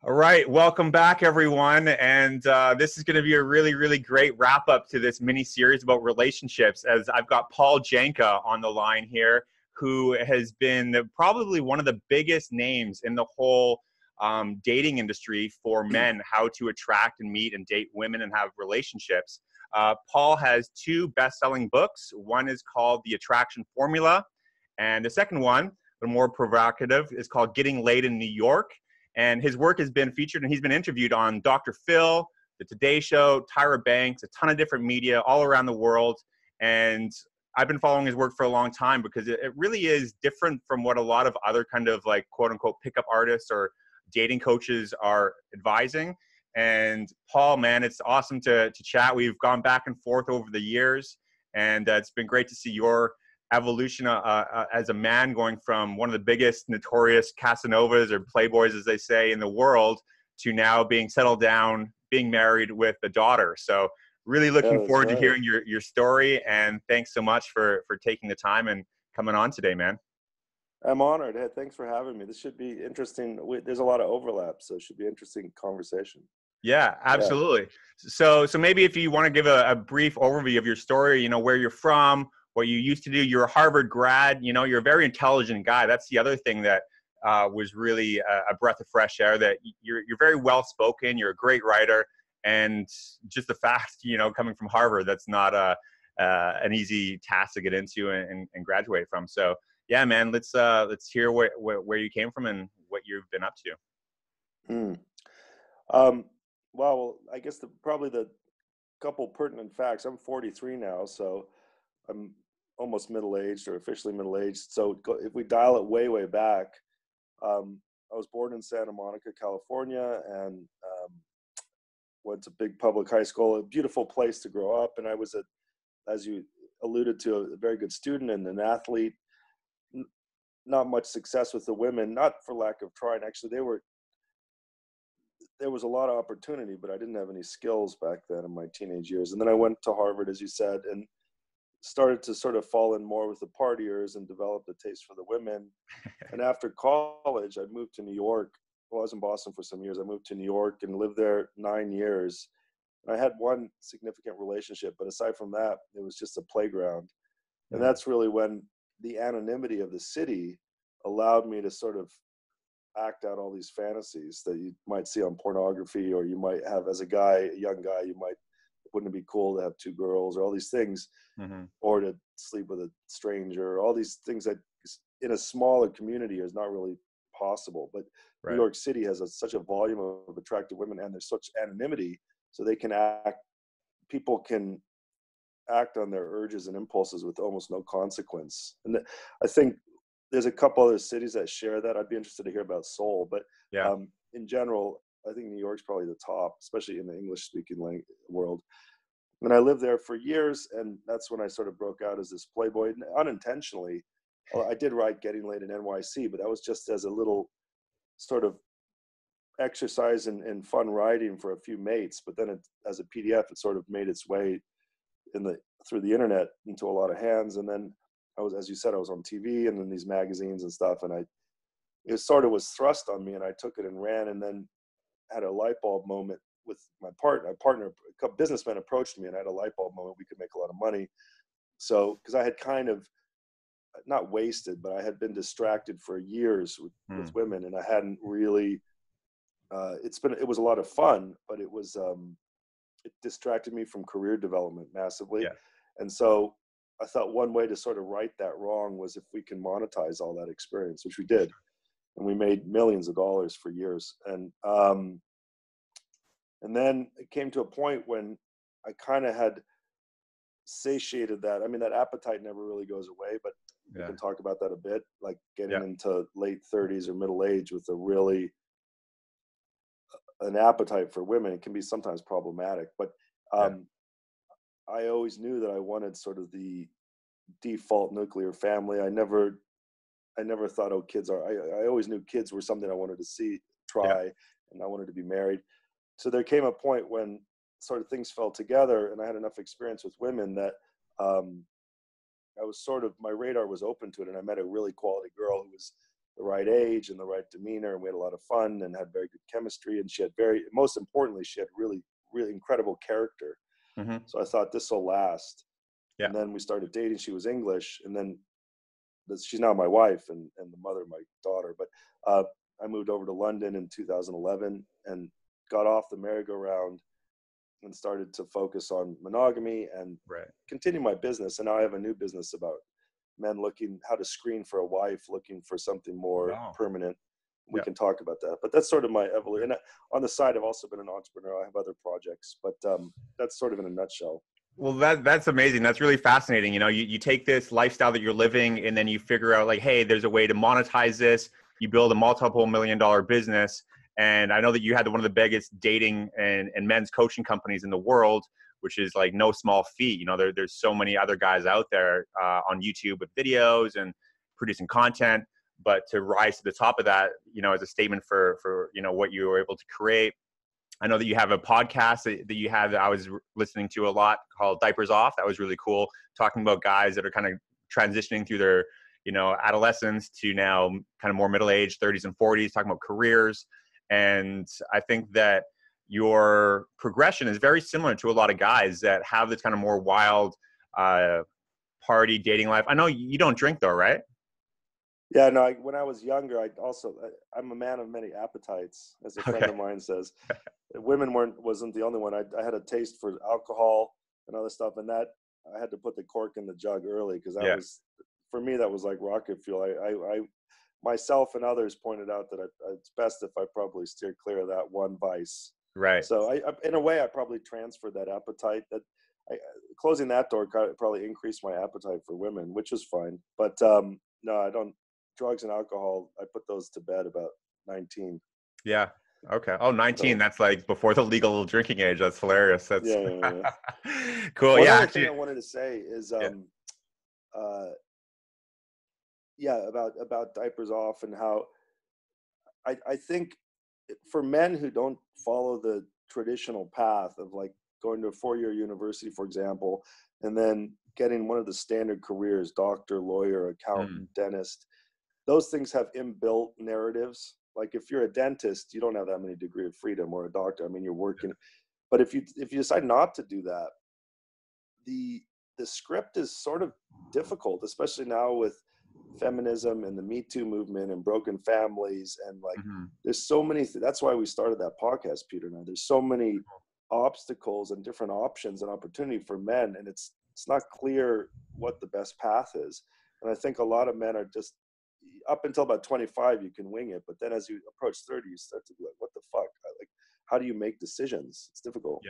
All right, welcome back, everyone. And this is going to be a really, really great wrap up to this mini series about relationships. As I've got Paul Janka on the line here, who has been probably one of the biggest names in the whole dating industry for men, how to attract and meet and date women and have relationships. Paul has two best-selling books. One is called The Attraction Formula, and the second one, the more provocative, is called Getting Laid in New York. And his work has been featured and he's been interviewed on Dr.Phil, The Today Show, Tyra Banks, a ton of different media all around the world. And I've been following his work for a long time because it really is different from what a lot of other kind of like quote unquote pickup artists or dating coaches are advising. And Paul, man, it's awesome to chat. We've gone back and forth over the years, and it's been great to see your evolution as a man, going from one of the biggest notorious Casanovas or playboys, as they say, in the world, to now being settled down, being married with a daughter. So really looking forward to hearing your story. And thanks so much for taking the time and coming on today, man. I'm honored. Hey, thanks for having me. This should be interesting. There's a lot of overlap, so it should be an interesting conversation. Yeah, absolutely. Yeah. So maybe if you want to give a brief overview of your story, where you're from, what you used to do. You're a Harvard grad. You're a very intelligent guy. That's the other thing that was really a breath of fresh air, that you're very well spoken. You're a great writer. And just the fact, coming from Harvard, that's not an easy task to get into and graduate from. So yeah, man, let's hear where you came from and what you've been up to. Well, I guess probably the couple pertinent facts. I'm 43 now, so I'm almost middle-aged, or officially middle-aged. So if we dial it way, way back, I was born in Santa Monica, California, and went to big public high school, a beautiful place to grow up. And I was, as you alluded to, a very good student and an athlete. Not much success with the women, not for lack of trying. Actually, there was a lot of opportunity, but I didn't have any skills back then in my teenage years. And then I went to Harvard, as you said, and started to sort of fall in more with the partiers and developed a taste for the women. And after college, I moved to New York. Well, I was in Boston for some years. I moved to New York and lived there 9 years. And I had one significant relationship, but aside from that, it was just a playground. And that's really when the anonymity of the city allowed me to sort of act out all these fantasies that you might see on pornography, or you might have as a guy, a young guy, wouldn't it be cool to have two girls, or all these things, or to sleep with a stranger, all these things that in a smaller community is not really possible. But New York City has such a volume of attractive women, and there's such anonymity, so people can act on their urges and impulses with almost no consequence. And I think there's a couple other cities that share that. I'd be interested to hear about Seoul, but in general, I think New York's probably the top, especially in the English-speaking world. And I lived there for years, and that's when I sort of broke out as this playboy, unintentionally. I did write Getting Laid in NYC, but that was just as a little sort of exercise in fun writing for a few mates. But then as a PDF, it sort of made its way through the internet into a lot of hands. And then as you said, I was on TV and in these magazines and stuff, and it sort of was thrust on me, and I took it and ran, and then had a light bulb moment with my partner. A businessman approached me, and I had a light bulb moment. We could make a lot of money. So, because I had kind of not wasted, but I had been distracted for years with women, and I hadn't really. It was a lot of fun, but it distracted me from career development massively, and so I thought one way to sort of right that wrong was if we can monetize all that experience, which we did. And we made millions of dollars for years. And then it came to a point when I kind of had satiated that. I mean, that appetite never really goes away, but we can talk about that a bit, like getting into late 30s or middle age with an appetite for women. It can be sometimes problematic, but I always knew that I wanted sort of the default nuclear family. I never thought, I always knew kids were something I wanted to try, and I wanted to be married. So there came a point when sort of things fell together, and I had enough experience with women that I was my radar was open to it, and I met a really quality girl who was the right age and the right demeanor, and we had a lot of fun and had very good chemistry. And she had most importantly, she had really, really incredible character. Mm-hmm. So I thought this will last. Yeah. And then we started dating. She was English, and then she's now my wife and the mother of my daughter. But I moved over to London in 2011 and got off the merry-go-round and started to focus on monogamy and continue my business. And now I have a new business about men looking how to screen for a wife, looking for something more permanent. We can talk about that, but that's sort of my evolution. And on the side, I've also been an entrepreneur. I have other projects, but that's sort of in a nutshell. Well, that's amazing. That's really fascinating. You know, you take this lifestyle that you're living and then you figure out like, hey, there's a way to monetize this. You build a multiple $1 million business. And I know that you had one of the biggest dating and men's coaching companies in the world, which is like no small feat. You know, there's so many other guys out there on YouTube with videos and producing content. But to rise to the top of that, you know, as a statement for you know, what you were able to create. I know that you have a podcast that you have that I was listening to a lot called Diapers Off. That was really cool, talking about guys that are kind of transitioning through their, you know, adolescence to now kind of more middle-aged 30s and 40s, talking about careers. And I think that your progression is very similar to a lot of guys that have this kind of more wild party dating life. I know you don't drink though, right? Yeah, no, when I was younger, I'm a man of many appetites, as a friend of mine says. Women wasn't the only one. I had a taste for alcohol and other stuff, and that I had to put the cork in the jug early, because that was, for me, that was like rocket fuel. I myself and others pointed out that it's best if I probably steer clear of that one vice. Right. So I in a way, I probably transferred that appetite. That closing that door probably increased my appetite for women, which was fine. But no, I don't. Drugs and alcohol, I put those to bed about 19. Yeah. Okay. Oh, 19. So, that's like before the legal drinking age. That's hilarious. That's cool. One other thing I wanted to say is, about Diapers Off, and how I think for men who don't follow the traditional path of like going to a 4-year university, for example, and then getting one of the standard careers, doctor, lawyer, accountant, dentist, those things have inbuilt narratives. Like if you're a dentist, you don't have that many degree of freedom, or a doctor. I mean, you're working. But if you decide not to do that, the script is sort of difficult, especially now with feminism and the Me Too movement and broken families. And like, there's so many, that's why we started that podcast, Peter and I. There's so many obstacles and different options and opportunity for men. And it's not clear what the best path is. And I think a lot of men are just, up until about 25, you can wing it. But then as you approach 30, you start to be like, what the fuck? Like, how do you make decisions? It's difficult.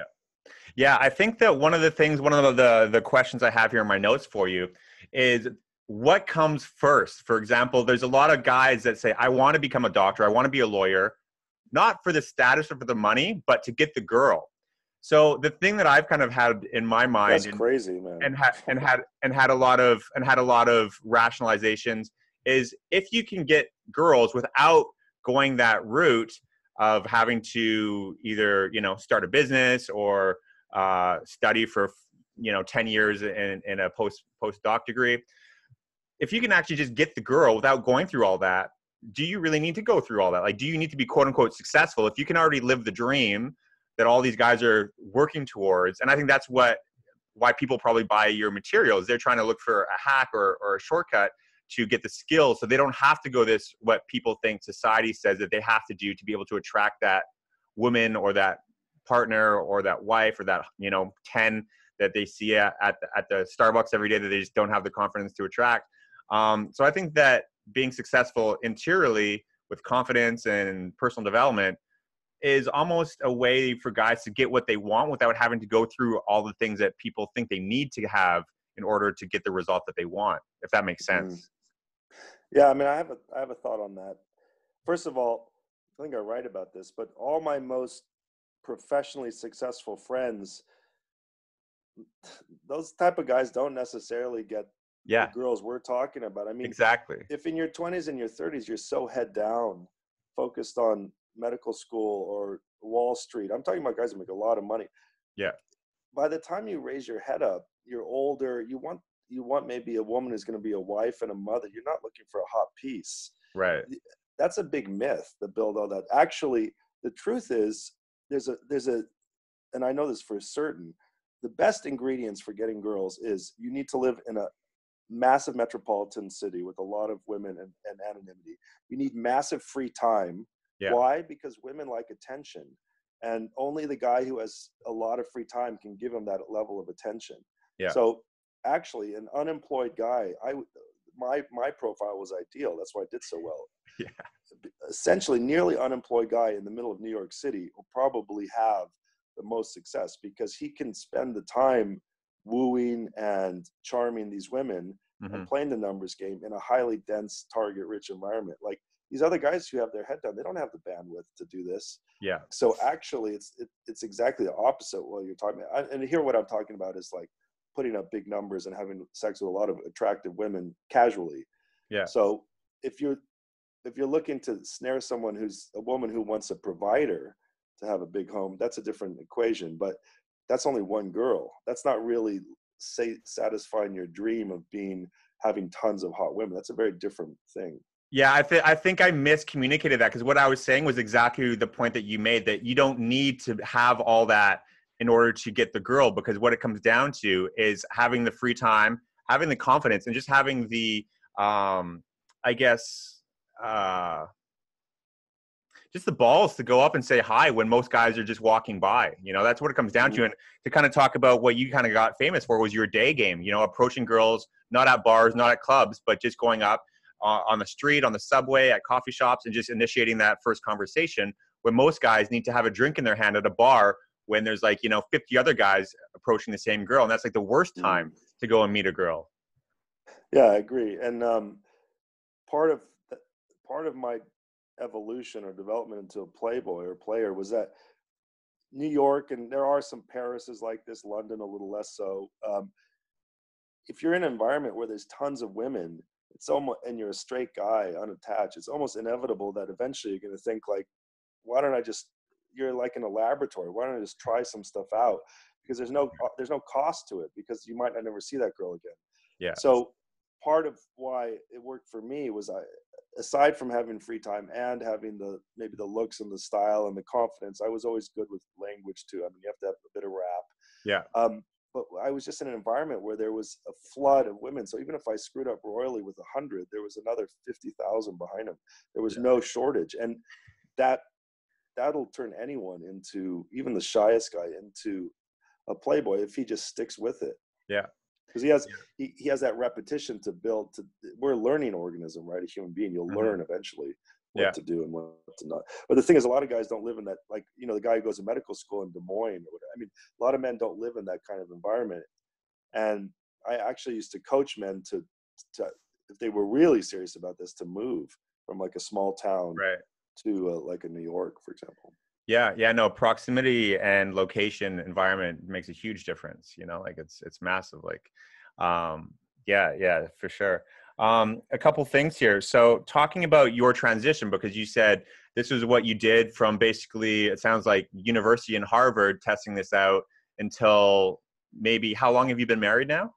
Yeah. I think that one of the questions I have here in my notes for you is, what comes first? For example, there's a lot of guys that say, I want to become a doctor. I want to be a lawyer, not for the status or for the money, but to get the girl. So the thing that I've kind of had in my mind, that's crazy, man, and had a lot of rationalizations, is if you can get girls without going that route of having to either, you know, start a business or study for, you know, 10 years in a postdoc degree, if you can actually just get the girl without going through all that, do you really need to go through all that? Like, do you need to be quote unquote successful if you can already live the dream that all these guys are working towards? And I think that's why people probably buy your materials. They're trying to look for a hack or a shortcut to get the skills, so they don't have to go this, what people think society says that they have to do to be able to attract that woman or that partner or that wife or that, you know, 10 that they see at the Starbucks every day that they just don't have the confidence to attract. So I think that being successful interiorly with confidence and personal development is almost a way for guys to get what they want without having to go through all the things that people think they need to have in order to get the result that they want, if that makes sense. Yeah, I mean, I have a thought on that. First of all, I think I write about this, but all my most professionally successful friends, those type of guys don't necessarily get the girls we're talking about. I mean, exactly. If in your 20s and your 30s, you're so head down, focused on medical school or Wall Street, I'm talking about guys who make a lot of money. Yeah. By the time you raise your head up, you're older. You want maybe a woman who's going to be a wife and a mother. You're not looking for a hot piece. Right. That's a big myth to build all that. Actually, the truth is there's a, and I know this for certain, the best ingredients for getting girls is you need to live in a massive metropolitan city with a lot of women and anonymity. You need massive free time. Yeah. Why? Because women like attention, and only the guy who has a lot of free time can give them that level of attention. Yeah. So actually, an unemployed guy, my profile was ideal. That's why I did so well. Yeah. Essentially, nearly unemployed guy in the middle of New York City will probably have the most success because he can spend the time wooing and charming these women and playing the numbers game in a highly dense, target-rich environment. Like these other guys who have their head down, they don't have the bandwidth to do this. Yeah. So actually, it's exactly the opposite. What you're talking about, and here what I'm talking about is like putting up big numbers and having sex with a lot of attractive women casually. Yeah. So if you're looking to snare someone who's a woman who wants a provider to have a big home, that's a different equation. But that's only one girl. That's not really satisfying your dream of having tons of hot women. That's a very different thing. Yeah, I think I miscommunicated that because what I was saying was exactly the point that you made, that you don't need to have all that in order to get the girl, because what it comes down to is having the free time, having the confidence, and just having the, I guess, just the balls to go up and say hi when most guys are just walking by. You know, that's what it comes down to. And to kind of talk about what you kind of got famous for was your day game, you know, approaching girls, not at bars, not at clubs, but just going up on the street, on the subway, at coffee shops, and just initiating that first conversation when most guys need to have a drink in their hand at a bar when there's like, you know, 50 other guys approaching the same girl. And that's like the worst time to go and meet a girl. Yeah, I agree. And part of my evolution or development into a playboy or player was that New York, and there are some Parises like this, London a little less so. If you're in an environment where there's tons of women, and you're a straight guy, unattached, it's almost inevitable that eventually you're going to think like, why don't I just, you're like in a laboratory, why don't I just try some stuff out? Because there's no cost to it, because you might not never see that girl again. Yeah. So part of why it worked for me was aside from having free time and having maybe the looks and the style and the confidence, I was always good with language too. I mean, you have to have a bit of rap. Yeah. But I was just in an environment where there was a flood of women. So even if I screwed up royally with 100, there was another 50,000 behind them. There was no shortage. And that'll turn anyone into, even the shyest guy, into a playboy if he just sticks with it. Yeah. Because he has that repetition to build. We're a learning organism, right? A human being. You'll learn eventually what to do and what to not. But the thing is, a lot of guys don't live in that. Like, you know, the guy who goes to medical school in Des Moines or whatever. I mean, a lot of men don't live in that kind of environment. And I actually used to coach men to if they were really serious about this, to move from like a small town to like a New York, for example. Yeah, no, proximity and location, environment makes a huge difference, you know, like it's massive. Like, yeah, for sure. A couple things here. So talking about your transition, because you said this was what you did from basically, it sounds like university and Harvard, testing this out until maybe, how long have you been married now?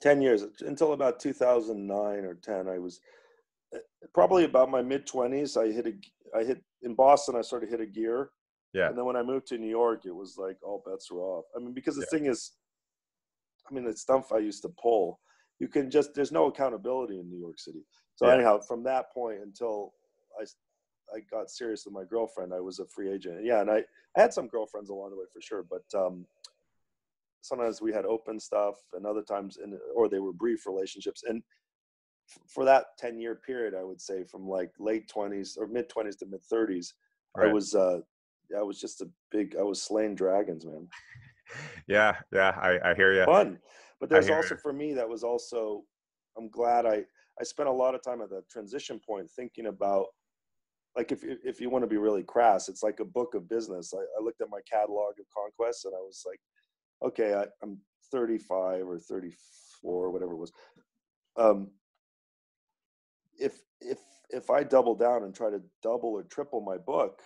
10 years, until about 2009 or 10. I was probably about my mid-20s. I hit in Boston, I sort of hit a gear. Yeah. And then when I moved to New York, it was like all bets were off. I mean, because the thing is, I mean, the stuff I used to pull, there's no accountability in New York City. So anyhow, from that point until I got serious with my girlfriend, I was a free agent. Yeah, and I had some girlfriends along the way for sure, but sometimes we had open stuff, and other times, or they were brief relationships. And for that 10-year period, I would say from like late 20s or mid 20s to mid 30s, I was I was slaying dragons, man. Yeah, I hear you. Fun. But there's also, for me, that was also, I'm glad I spent a lot of time at that transition point thinking about, like, if you want to be really crass, it's like a book of business. I looked at my catalog of conquests and I was like, okay, I'm 35 or 34, whatever it was. If I double down and try to double or triple my book,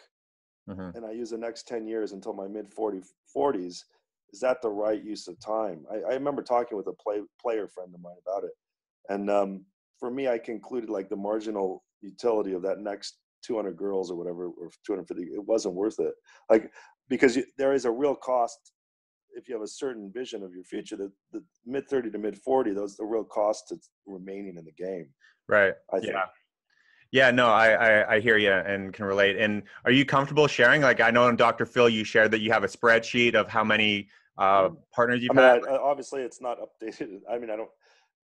and I use the next 10 years until my mid 40s, is that the right use of time? I remember talking with a player friend of mine about it, and for me, I concluded like the marginal utility of that next 200 girls or whatever, or 250, it wasn't worth it. Like, because there is a real cost if you have a certain vision of your future, the mid 30 to mid 40, those the real cost to remaining in the game. Right. I think. Yeah, no, I hear you and can relate. And are you comfortable sharing? Like, I know on Dr.Phil, you shared that you have a spreadsheet of how many partners you've I mean, had. obviously it's not updated. I mean, I don't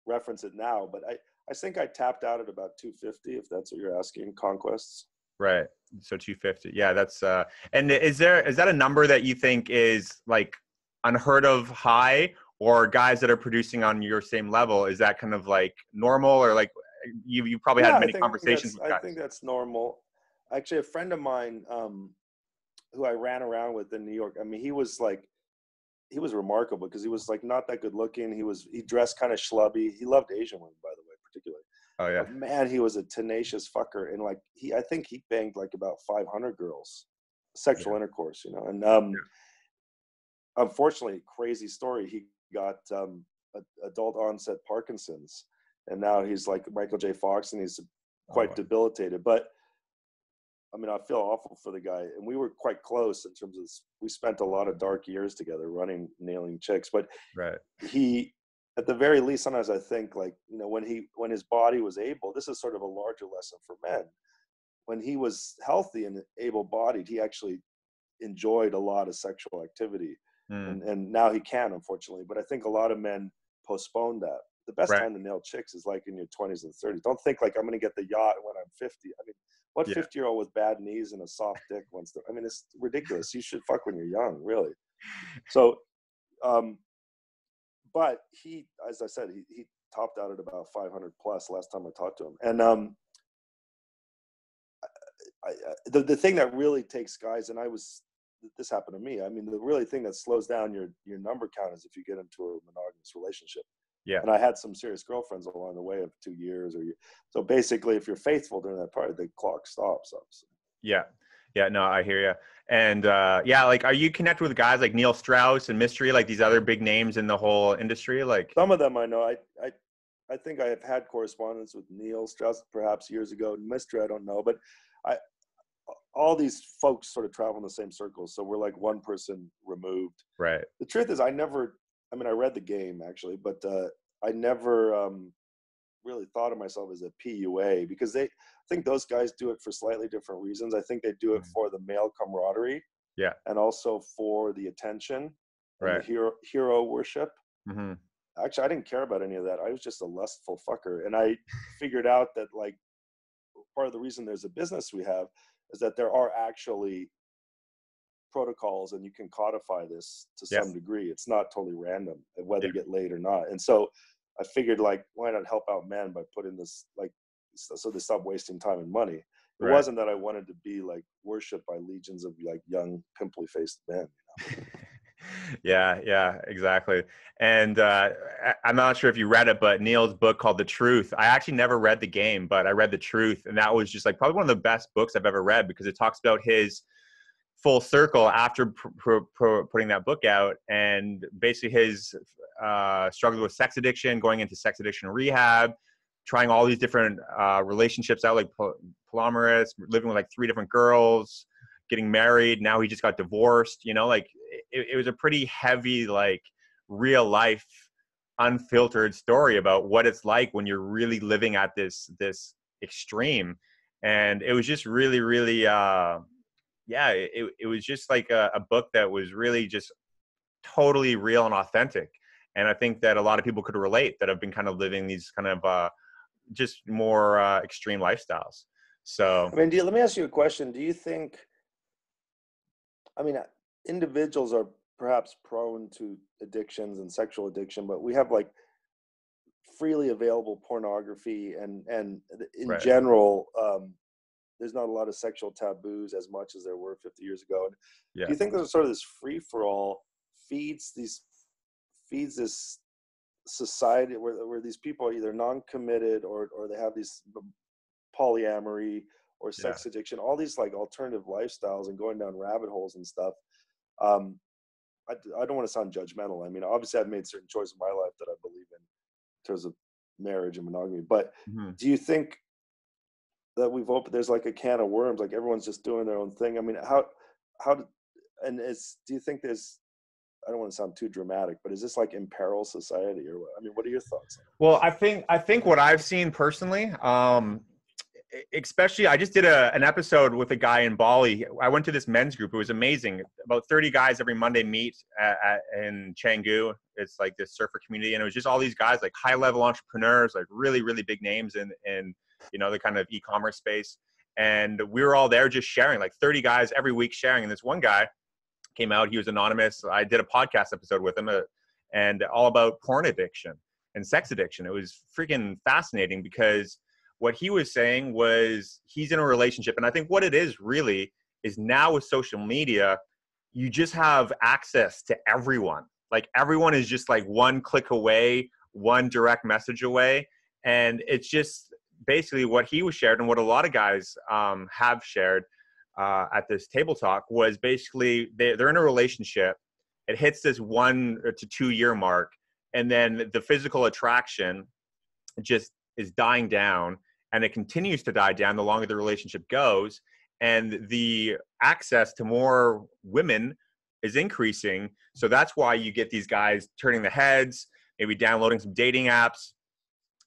reference it now, but I think I tapped out at about 250, if that's what you're asking, conquests. Right. So 250. Yeah, that's and is that a number that you think is like unheard of high, or guys that are producing on your same level, is that kind of like normal, or like you probably had many conversations with guys? I think that's normal. Actually, a friend of mine who I ran around with in New York, I mean, he was remarkable because he was like not that good looking. He dressed kind of schlubby. He loved Asian women, by the way, particularly. Oh yeah. But man, he was a tenacious fucker, and like I think he banged like about 500 girls, sexual intercourse, you know. And unfortunately, crazy story, he got adult onset Parkinson's, and now he's like Michael J. Fox, and he's quite debilitated. But I mean, I feel awful for the guy, and we were quite close in terms of we spent a lot of dark years together, nailing chicks. But he, at the very least, sometimes I think like, you know, when his body was able, this is sort of a larger lesson for men. When he was healthy and able-bodied, he actually enjoyed a lot of sexual activity, and now he can, unfortunately. But I think a lot of men postpone that. The best time to nail chicks is like in your 20s and 30s. Don't think like I'm going to get the yacht when I'm 50. I mean, what 50-year-old with bad knees and a soft dick wants to? I mean, it's ridiculous. You should fuck when you're young, really. So, but he, as I said, he topped out at about 500 plus last time I talked to him. And the thing that really takes guys, and this happened to me. I mean, the really thing that slows down your number count is if you get into a monogamous relationship. Yeah. And I had some serious girlfriends along the way of 2 years so basically if you're faithful during that part, the clock stops, obviously. Yeah. Yeah, no, I hear you. And like, are you connected with guys like Neil Strauss and Mystery, like these other big names in the whole industry? Like some of them I know. I think I have had correspondence with Neil Strauss perhaps years ago. Mystery, I don't know, but all these folks sort of travel in the same circles, so we're like one person removed. Right. The truth is, I read the game actually, but I never really thought of myself as a PUA, because I think those guys do it for slightly different reasons. I think they do it for the male camaraderie, and also for the attention, and the hero worship. Mm-hmm. Actually, I didn't care about any of that. I was just a lustful fucker, and I figured out that like part of the reason there's a business we have is that there are actually protocols, and you can codify this to some degree. It's not totally random whether you get laid or not. And so I figured like, why not help out men by putting this, like, so they stop wasting time and money. It wasn't that I wanted to be like worshipped by legions of like young pimply faced men, you know? Yeah, exactly. And I'm not sure if you read it, but Neil's book called The Truth, I actually never read the game, but I read The Truth, and that was just like probably one of the best books I've ever read, because it talks about his full circle after putting that book out, and basically his struggles with sex addiction, going into sex addiction rehab, trying all these different relationships out, like polyamorous, living with like 3 different girls, getting married. Now he just got divorced, you know, like it was a pretty heavy, like real life, unfiltered story about what it's like when you're really living at this extreme. And it was just really, really, it was just like a book that was really just totally real and authentic. And I think that a lot of people could relate that have been kind of living these kind of just more extreme lifestyles. So, I mean, let me ask you a question. Do you think, I mean, individuals are perhaps prone to addictions and sexual addiction, but we have like freely available pornography, and in general, there's not a lot of sexual taboos as much as there were 50 years ago. And do you think there's sort of this free for all feeds this society where these people are either non-committed or they have these polyamory or sex addiction, all these like alternative lifestyles, and going down rabbit holes and stuff. I don't want to sound judgmental. I mean, obviously I've made certain choices in my life that I believe in terms of marriage and monogamy. But Mhm. do you think that we've opened, there's like a can of worms, like everyone's just doing their own thing? I mean, how do, and do you think there's, I don't want to sound too dramatic, but is this like imperil society or what? I mean, what are your thoughts on Well, I think what I've seen personally, especially I just did an episode with a guy in Bali. I went to this men's group. It was amazing. About 30 guys every Monday meet in Canggu. It's like this surfer community, and it was just all these guys, like high level entrepreneurs, like really really big names in the kind of e-commerce space. And we were all there just sharing, like 30 guys every week sharing. And this one guy came out. He was anonymous. I did a podcast episode with him, and all about porn addiction and sex addiction. It was freaking fascinating because what he was saying was he's in a relationship. And I think what it is really is now with social media, you just have access to everyone. Like everyone is just like one click away, one direct message away. And it's just basically what he was shared and what a lot of guys have shared at this table talk was basically they're in a relationship. It hits this 1 to 2 year mark, and then the physical attraction just is dying down, and it continues to die down the longer the relationship goes, and the access to more women is increasing. So that's why you get these guys turning the heads, maybe downloading some dating apps,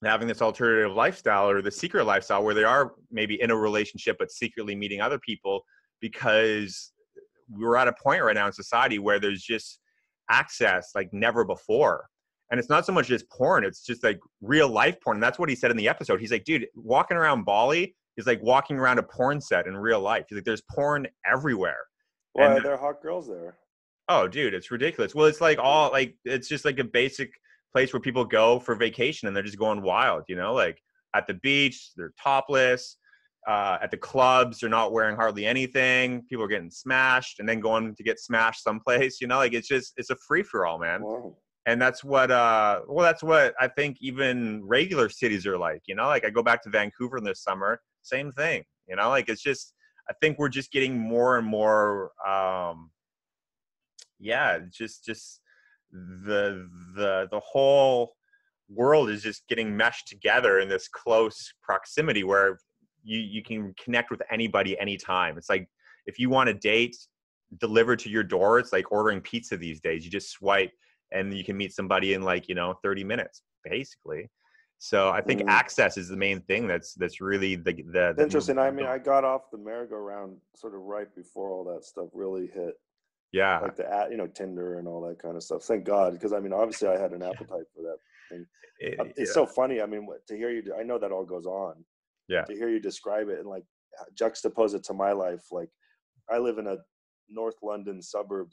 having this alternative lifestyle or the secret lifestyle where they are maybe in a relationship but secretly meeting other people, because we're at a point right now in society where there's just access like never before. And it's not so much just porn, it's just like real life porn. And that's what he said in the episode. He's like, dude, walking around Bali is like walking around a porn set in real life. He's like, there's porn everywhere. Why And are there hot girls there? oh, dude, it's ridiculous. Well, it's like all like it's just like a basic place where people go for vacation and they're just going wild, like at the beach, they're topless. At the clubs, they're not wearing hardly anything. People are getting smashed and then going to get smashed someplace, like it's a free for all, man. Wow. And that's what that's what I think even regular cities are like, like I go back to Vancouver this summer, same thing, like it's just, I think we're just getting more and more just the whole world is just getting meshed together in this close proximity where you can connect with anybody anytime. It's like if you want a date delivered to your door, it's like ordering pizza these days. You just swipe and you can meet somebody in 30 minutes basically. So I think access is the main thing that's really the Interesting. I mean, I got off the merry-go-round sort of right before all that stuff really hit. Yeah. Like Tinder and all that kind of stuff. Thank God, because I mean, obviously, I had an appetite for that thing. It's so funny. I mean, to hear you, I know that all goes on. Yeah. To hear you describe it and like juxtapose it to my life, like I live in a North London suburb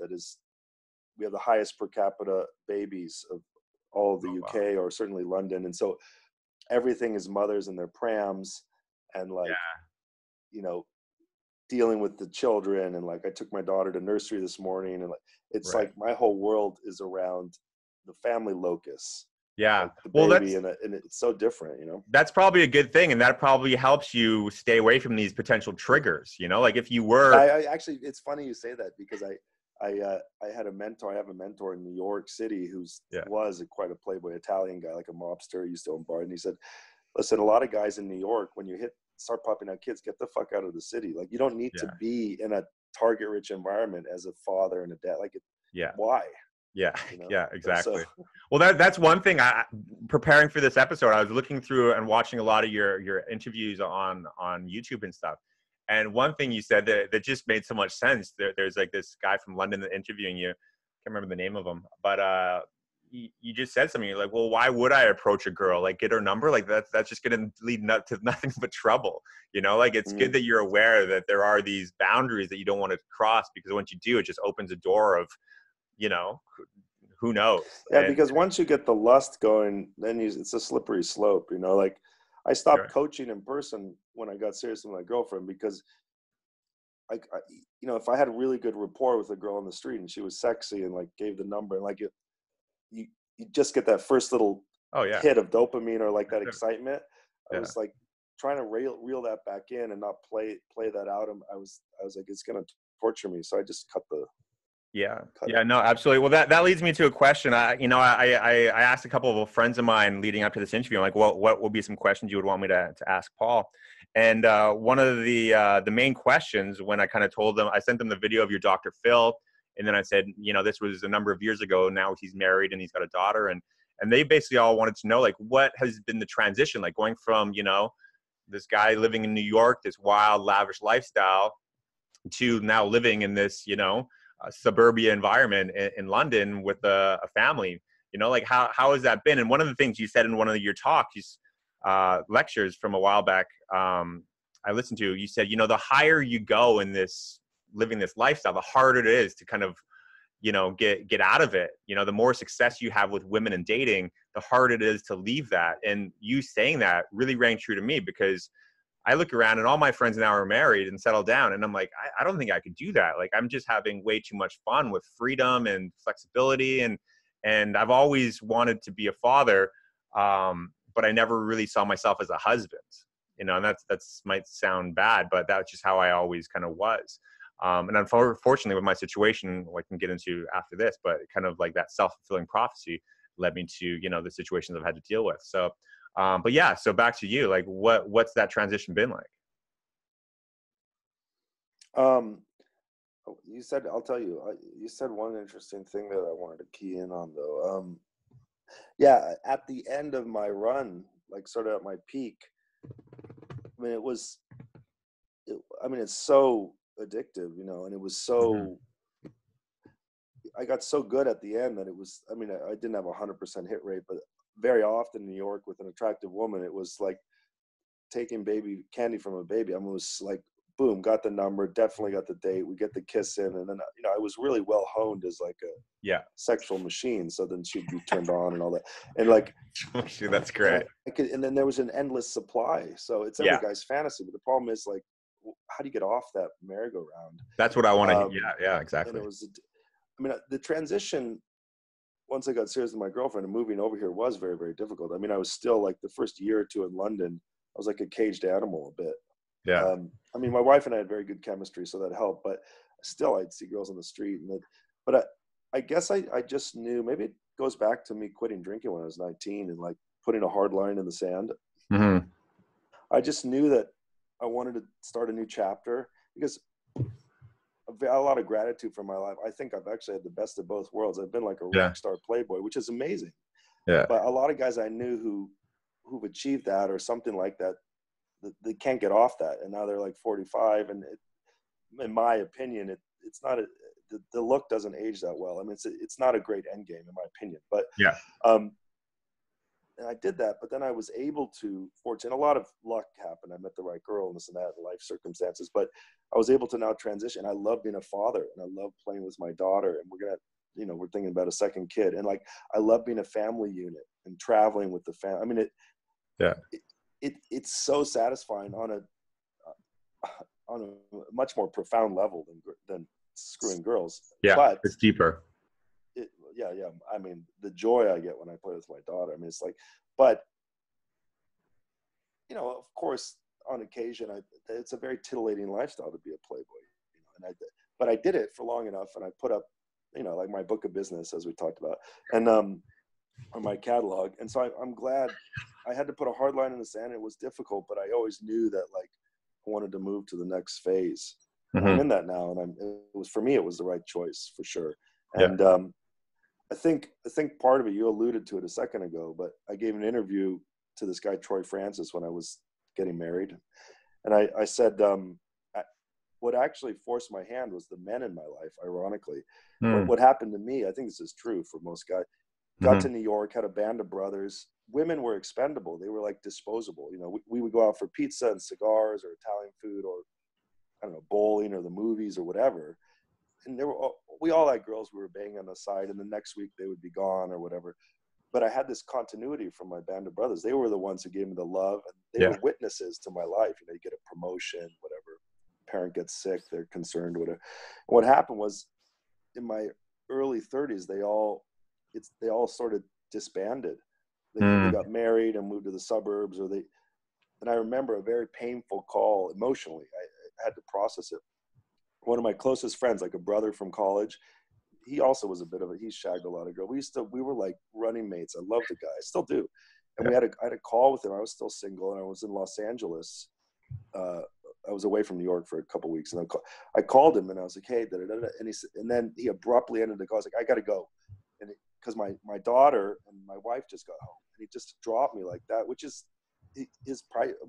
we have the highest per capita babies of all of the UK, or certainly London, and so everything is mothers and their prams, and dealing with the children, and like I took my daughter to nursery this morning, and it's like my whole world is around the family locus. Yeah. Like the baby, and it's so different, That's probably a good thing, and that probably helps you stay away from these potential triggers, like if you were I actually, it's funny you say that, because I had a mentor. I have a mentor in New York City who's was quite a playboy Italian guy, like a mobster, used to own bars, and he said, listen, a lot of guys in New York, when you start popping out kids, get the fuck out of the city. Like you don't need to be in a target rich environment as a father and a dad. Like why? Yeah. Yeah, exactly. So, well, that's one thing. Preparing for this episode, I was looking through and watching a lot of your interviews on YouTube and stuff. And one thing you said that just made so much sense. There's like this guy from London that interviewing you. I can't remember the name of him, but you just said something. You're like, well, why would I approach a girl? Like, get her number? Like that's just going to lead to nothing but trouble. Like it's good that you're aware that there are these boundaries that you don't want to cross, because once you do, it just opens a door of, who knows? Yeah, because once you get the lust going, then it's a slippery slope. Like I stopped coaching in person when I got serious with my girlfriend, because if I had a really good rapport with a girl on the street and she was sexy and like gave the number, and like you just get that first little hit of dopamine, or like that excitement. I was like trying to reel that back in and not play that out. I was like, it's gonna torture me, so I just cut the Yeah. cut Yeah, it. no, absolutely. Well, that leads me to a question. I asked a couple of friends of mine leading up to this interview. I'm like, well, what would be some questions you would want me to ask Paul? And one of the main questions, when I kind of told them, I sent them the video of your Dr.Phil, and then I said, this was a number of years ago. Now he's married and he's got a daughter, and they basically all wanted to know, like, what has been the transition, like going from this guy living in New York, this wild, lavish lifestyle, to now living in this, suburbia environment in London with a family. Like how has that been? And one of the things you said in one of your talks, lectures from a while back, I listened to, you said, the higher you go in this living this lifestyle, the harder it is to kind of, get out of it. The more success you have with women and dating, the harder it is to leave that. And you saying that really rang true to me, because I look around and all my friends now are married and settled down. And I'm like, I don't think I could do that. Like, I'm just having way too much fun with freedom and flexibility. And I've always wanted to be a father. But I never really saw myself as a husband, and that's might sound bad, but that's just how I always kind of was. And unfortunately with my situation, I can get into after this, but kind of like that self-fulfilling prophecy led me to, the situations I've had to deal with. So, but yeah, so back to you, like what's that transition been like? Um, you said, I'll tell you, you said one interesting thing that I wanted to key in on though. Yeah, at the end of my run, like sort of at my peak, I mean, it's so addictive, and it was so, I got so good at the end that it was, I didn't have 100% hit rate, but very often in New York with an attractive woman, it was like taking baby candy from a baby. It was like, boom, got the number, definitely got the date, we get the kiss in. And then, I was really well honed as like a sexual machine. So then she'd be turned on and all that. And like, that's great. And then there was an endless supply. So it's every guy's fantasy. But the problem is, like, how do you get off that merry-go-round? That's what I want to, yeah, exactly. And it was, the transition, once I got serious with my girlfriend and moving over here, was very, very difficult. I was still like the first year or two in London, I was like a caged animal a bit. Yeah. My wife and I had very good chemistry, so that helped. But still, I'd see girls on the street, but I guess I just knew. Maybe it goes back to me quitting drinking when I was 19 and like putting a hard line in the sand. Mm-hmm. I just knew that I wanted to start a new chapter, because a lot of gratitude for my life. I think I've actually had the best of both worlds. I've been like a rock star playboy, which is amazing. Yeah. But a lot of guys I knew who've achieved that or something like that, they can't get off that, and now they're like 45, and in my opinion, it's not the look doesn't age that well. It's not a great end game in my opinion, but and I did that, but then I was able to, fortunately, a lot of luck happened. I met the right girl and this and that, and life circumstances, but I was able to now transition. I love being a father, and I love playing with my daughter, and we're thinking about a second kid, and like I love being a family unit and traveling with the family. It's so satisfying on a much more profound level than screwing girls. Yeah, but it's deeper. The joy I get when I play with my daughter. It's like, but of course, on occasion, it's a very titillating lifestyle to be a playboy. But I did it for long enough, and I put up, like my book of business, as we talked about, and on my catalog. And so I'm glad. I had to put a hard line in the sand. It was difficult, but I always knew that like I wanted to move to the next phase. And I'm in that now, and for me, it was the right choice for sure. And I think part of it, you alluded to it a second ago, but I gave an interview to this guy, Troy Francis, when I was getting married. And I said, what actually forced my hand was the men in my life, ironically. What happened to me, I think this is true for most guys, got to New York, had a band of brothers. Women were expendable. They were like disposable. We would go out for pizza and cigars or Italian food, or I don't know, bowling or the movies or whatever. And we all had girls we were banging on the side, and the next week they would be gone or whatever. But I had this continuity from my band of brothers. They were the ones who gave me the love, and they were witnesses to my life. You get a promotion, whatever. Parent gets sick, they're concerned, whatever. And what happened was, in my early 30s, they all sort of disbanded. They got married and moved to the suburbs, and I remember a very painful call emotionally. I had to process it. One of my closest friends, like a brother from college, he also was a bit of he shagged a lot of girls. We were like running mates. I love the guy, I still do. And I had a call with him. I was still single, and I was in Los Angeles. I was away from New York for a couple of weeks, and I called him, and I was like, "Hey," and then he abruptly ended the call. I was like, "I got to go," and because my daughter and my wife just got home, and he just dropped me like that, which is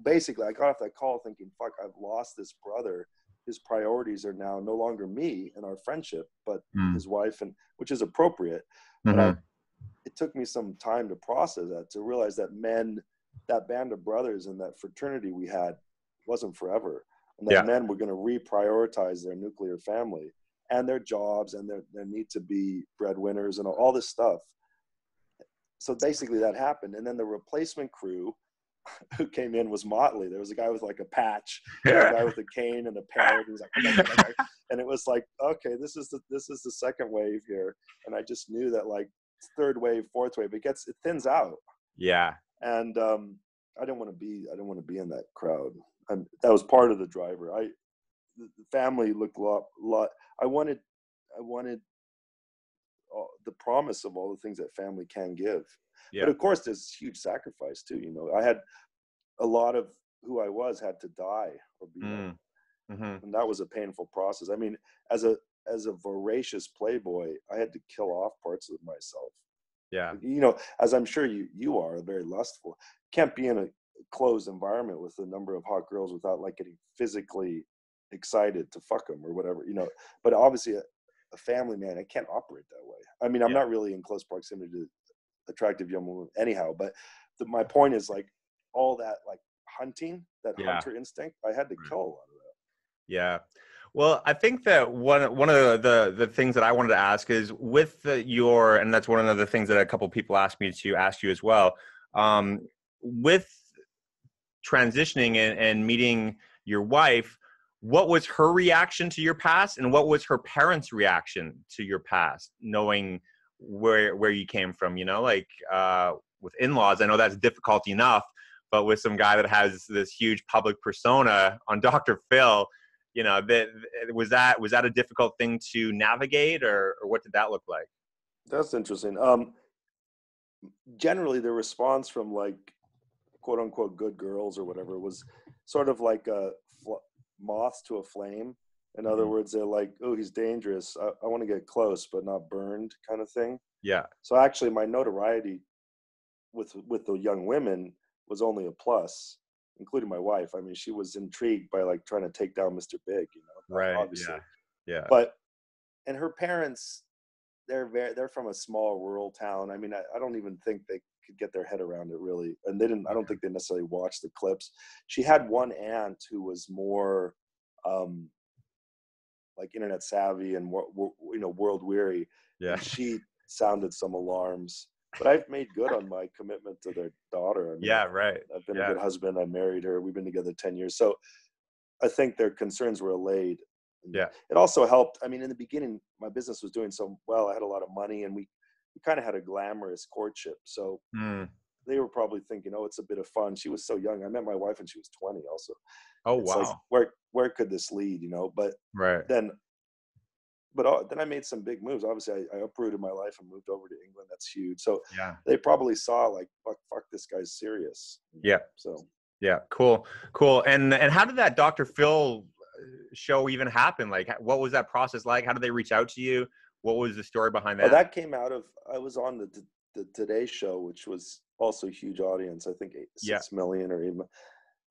basically. I got off that call thinking, "Fuck, I've lost this brother. His priorities are now no longer me and our friendship, but his wife," and which is appropriate. But it took me some time to process that, to realize that that band of brothers and that fraternity we had wasn't forever, and that men were going to reprioritize their nuclear family and their jobs and their need to be breadwinners and all this stuff. So basically that happened. And then the replacement crew who came in was motley. There was a guy with like a patch, a guy with a cane and a parrot. He was like, and it was like, okay, this is the second wave here. And I just knew that like third wave, fourth wave, it thins out. Yeah. And I didn't want to be in that crowd. And that was part of the driver. The family looked a lot. I wanted the promise of all the things that family can give. But of course, there's huge sacrifice too. You know, I had a lot of who I was had to die or be, and that was a painful process. I mean, as a voracious playboy, I had to kill off parts of myself. Yeah. You know, as I'm sure you are very lustful. Can't be in a closed environment with a number of hot girls without like getting physically excited to fuck them or whatever, you know. But obviously a family man, I can't operate that way. I mean, I'm not really in close proximity to attractive young women anyhow, but my point is like all that like hunting, that hunter instinct, I had to kill a lot of that. Yeah. Well, I think that one of the things that I wanted to ask is with and that's one of the things that a couple of people asked me to ask you as well, with transitioning and meeting your wife, what was her reaction to your past and what was her parents' reaction to your past, knowing where you came from, you know, like with in-laws, I know that's difficult enough, but with some guy that has this huge public persona on Dr.Phil, you know, was that a difficult thing to navigate, or what did that look like? That's interesting. Generally, the response from like quote unquote good girls or whatever was sort of like a moth to a flame. In other words, they're like, "Oh, he's dangerous. I want to get close, but not burned," kind of thing. Yeah. So actually, my notoriety with the young women was only a plus, including my wife. I mean, she was intrigued by like trying to take down Mr. Big, you know. Right. Obviously. Yeah. But and her parents, they're from a small rural town. I mean, I don't even think they could get their head around it really, and they didn't. I don't think they necessarily watched the clips. She had one aunt who was more like internet savvy and you know, world weary. Yeah. And she sounded some alarms, but I've made good on my commitment to their daughter. I mean, yeah, right. I've been a good husband. I married her. We've been together 10 years. So I think their concerns were allayed. Yeah. It also helped. I mean, in the beginning, my business was doing so well. I had a lot of money, and we kind of had a glamorous courtship. So they were probably thinking, "Oh, it's a bit of fun." She was so young. I met my wife when she was 20 also. Oh, it's wow. Like, where could this lead, you know? But then I made some big moves. Obviously, I uprooted my life and moved over to England. That's huge. So they probably saw like, fuck, this guy's serious. Yeah. So yeah, cool. And how did that Dr.Phil show even happen? Like, what was that process like? How did they reach out to you? What was the story behind that? Well, that came out of, I was on the Today Show, which was also a huge audience. I think 6 million or 8 million.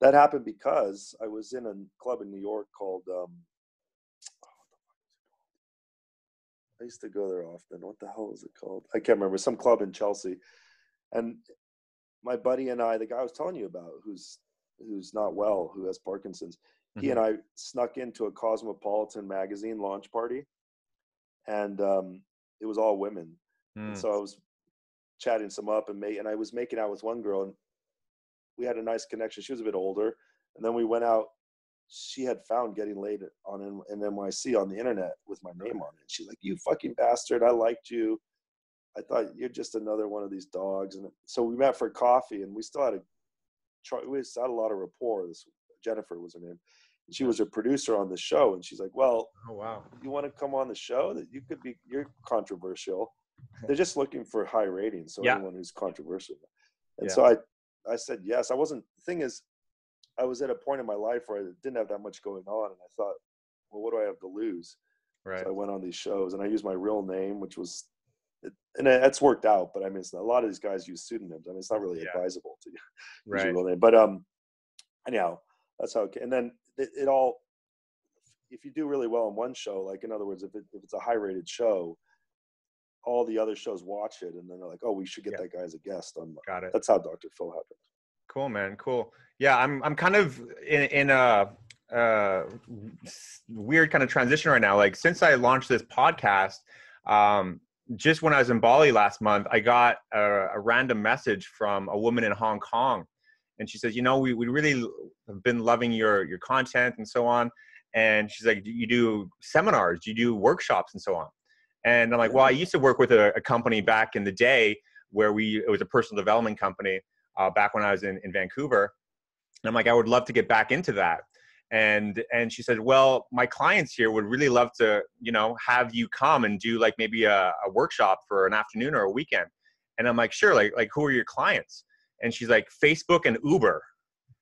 That happened because I was in a club in New York called, I used to go there often. What the hell is it called? I can't remember. Some club in Chelsea. And my buddy and I, the guy I was telling you about, who's not well, who has Parkinson's, he and I snuck into a Cosmopolitan magazine launch party. And it was all women. And so I was chatting some up, and I was making out with one girl, and we had a nice connection. She was a bit older. And then we went out. She had found Getting Laid on an NYC on the internet with my name on it. And she's like, "You fucking bastard. I liked you. I thought you're just another one of these dogs." And so we met for coffee, and we still had a lot of rapport. Jennifer was her name. She was a producer on the show, and she's like, well, Oh, wow. you want to come on the show? That you're controversial. They're just looking for high ratings, so Yeah. anyone who's controversial. And Yeah. so I said yes. The thing is, I was at a point in my life where I didn't have that much going on, and I thought, well, what do I have to lose? Right. So I went on these shows, and I used my real name, which was, and it's worked out. But I mean, a lot of these guys use pseudonyms. I mean, it's not really advisable to use Right. your real name. But anyhow, that's how. And then it all, if you do really well in one show, like in other words, if it's a high-rated show, all the other shows watch it, and then they're like, "Oh, we should get that guy as a guest." Got it. That's how DrPhil happened. Cool, man. Cool. Yeah, I'm kind of in a weird kind of transition right now. Like since I launched this podcast, just when I was in Bali last month, I got a random message from a woman in Hong Kong, and she says, we really have been loving your content and so on. And she's like, you do seminars, you do workshops and so on. And I'm like, well, I used to work with a company back in the day where it was a personal development company back when I was in Vancouver. And I'm like, I would love to get back into that. And she said, well, my clients here would really love to, have you come and do like maybe a workshop for an afternoon or a weekend. And I'm like, sure. Like who are your clients? And she's like, Facebook and Uber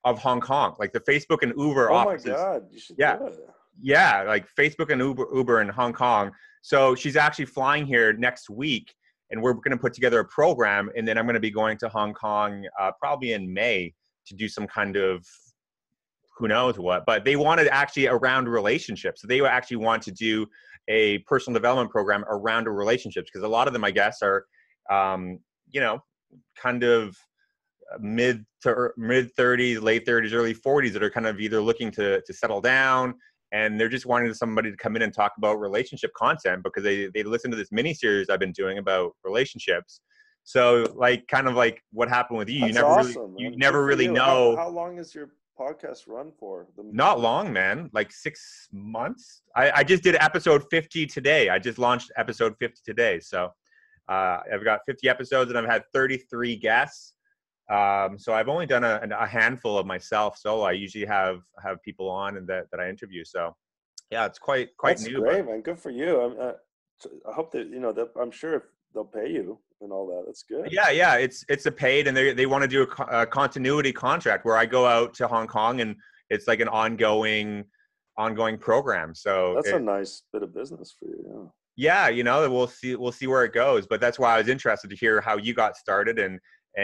of Hong Kong, like the Facebook and Uber offices. Oh my God, you should do it. Yeah, like Facebook and Uber in Hong Kong. So she's actually flying here next week, and we're going to put together a program. And then I'm going to be going to Hong Kong probably in May to do some kind of who knows what. But they wanted actually around relationships. So they actually want to do a personal development program around relationships, because a lot of them, I guess, are, kind of mid 30s, late 30s, early 40s that are kind of either looking to settle down, and they're just wanting somebody to come in and talk about relationship content because they listen to this mini series I've been doing about relationships. So like kind of like what happened with you. That's awesome, you never really you. know. How long is your podcast run for? Not long, man. Like 6 months. I just did episode 50 today. I just launched episode 50 today. So I've got 50 episodes and I've had 33 guests. So I've only done a handful of myself solo. I usually have people on and that I interview. So yeah, it's quite That's new. Great, man. Good for you. I hope that I'm sure if they'll pay you and all that. That's good. Yeah. It's a paid, and they want to do a continuity contract where I go out to Hong Kong and it's like an ongoing program. So that's a nice bit of business for you. Yeah, we'll see where it goes. But that's why I was interested to hear how you got started, and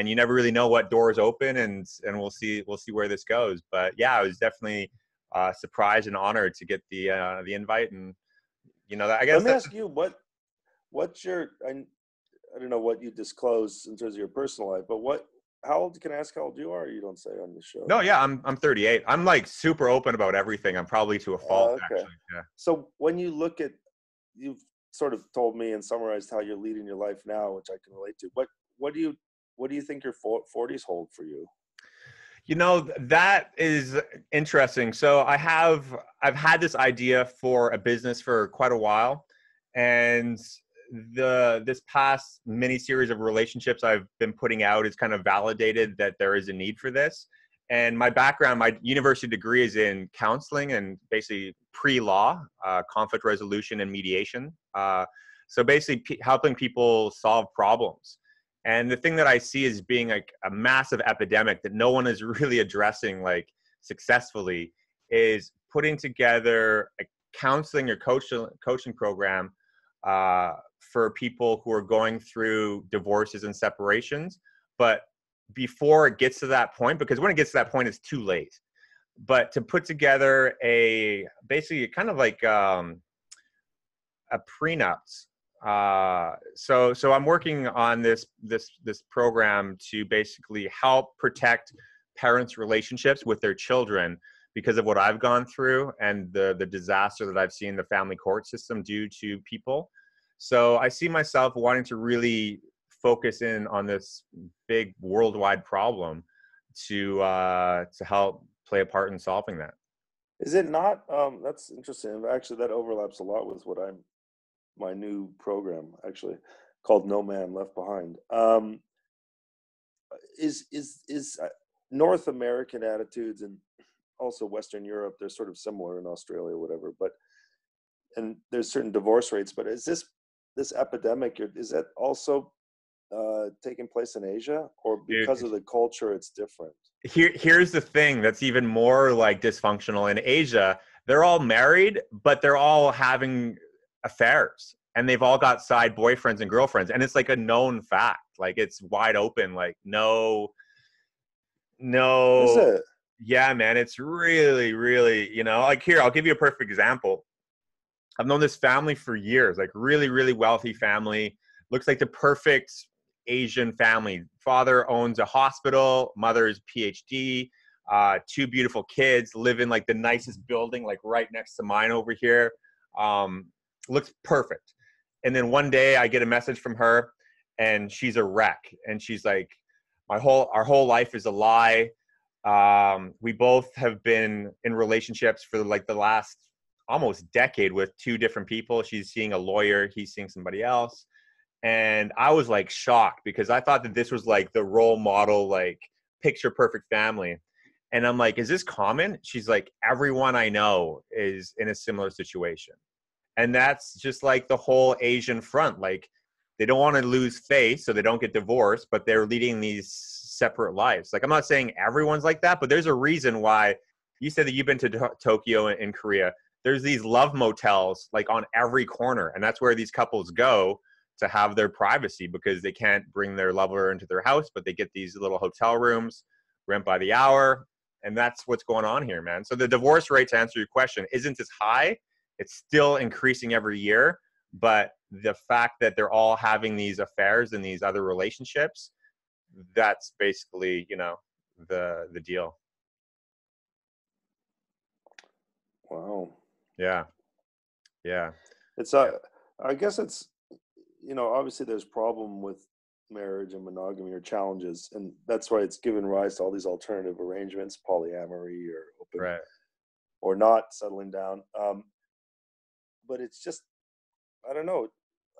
you never really know what doors open, and we'll see where this goes. But yeah, I was definitely surprised and honored to get the invite, and I guess. Let me ask you, what's your I don't know what you disclose in terms of your personal life, but how old, can I ask how old you are? Or you don't say on the show. No, yeah, I'm 38. I'm like super open about everything. I'm probably to a fault, okay. actually. Yeah. So when you look at, you've sort of told me and summarized how you're leading your life now, which I can relate to. What do you think your 40s hold for you? That is interesting. So I've had this idea for a business for quite a while, and this past mini series of relationships I've been putting out is kind of validated that there is a need for this. And my background, my university degree is in counseling and basically pre-law, conflict resolution and mediation. So basically helping people solve problems. And the thing that I see as being like a massive epidemic that no one is really addressing like successfully is putting together a counseling or coaching program for people who are going through divorces and separations. But before it gets to that point, because when it gets to that point, it's too late. But to put together basically kind of like a prenups. So I'm working on this program to basically help protect parents' relationships with their children because of what I've gone through and the disaster that I've seen the family court system do to people. So I see myself wanting to really focus in on this big worldwide problem to help play a part in solving that. Is it not? That's interesting. Actually, that overlaps a lot with my new program, actually, called No Man Left Behind. Is North American attitudes and also Western Europe, they're sort of similar in Australia, whatever. But and there's certain divorce rates. But is this epidemic? Is that also taking place in Asia, or because Dude, of the culture, it's different? here's the thing that's even more like dysfunctional in Asia. They're all married, but they're all having affairs, and they've all got side boyfriends and girlfriends, and it's like a known fact. Like it's wide open. Like no, Is no, it? yeah, man, it's really, really, like here, I'll give you a perfect example. I've known this family for years, like really, really wealthy family. Looks like the perfect Asian family. Father owns a hospital, mother's PhD, two beautiful kids, live in like the nicest building, like right next to mine over here. Um, Looks perfect. And then one day I get a message from her and she's a wreck. And she's like, our whole life is a lie. We both have been in relationships for like the last almost decade with two different people. She's seeing a lawyer, he's seeing somebody else. And I was like shocked because I thought that this was like the role model, like picture perfect family. And I'm like, is this common? She's like, everyone I know is in a similar situation. And that's just like the whole Asian front. Like they don't want to lose face, so they don't get divorced, but they're leading these separate lives. Like I'm not saying everyone's like that, but there's a reason why. You said that you've been to Tokyo and Korea. There's these love motels like on every corner, and that's where these couples go to have their privacy because they can't bring their lover into their house, but they get these little hotel rooms, rent by the hour, and that's what's going on here, man. So the divorce rate, to answer your question, isn't as high. It's still increasing every year, but the fact that they're all having these affairs and these other relationships, that's basically, the deal. Wow. Yeah. Yeah. It's I guess it's, obviously there's problem with marriage and monogamy or challenges, and that's why it's given rise to all these alternative arrangements, polyamory or open Right. or not settling down. But it's just, I don't know.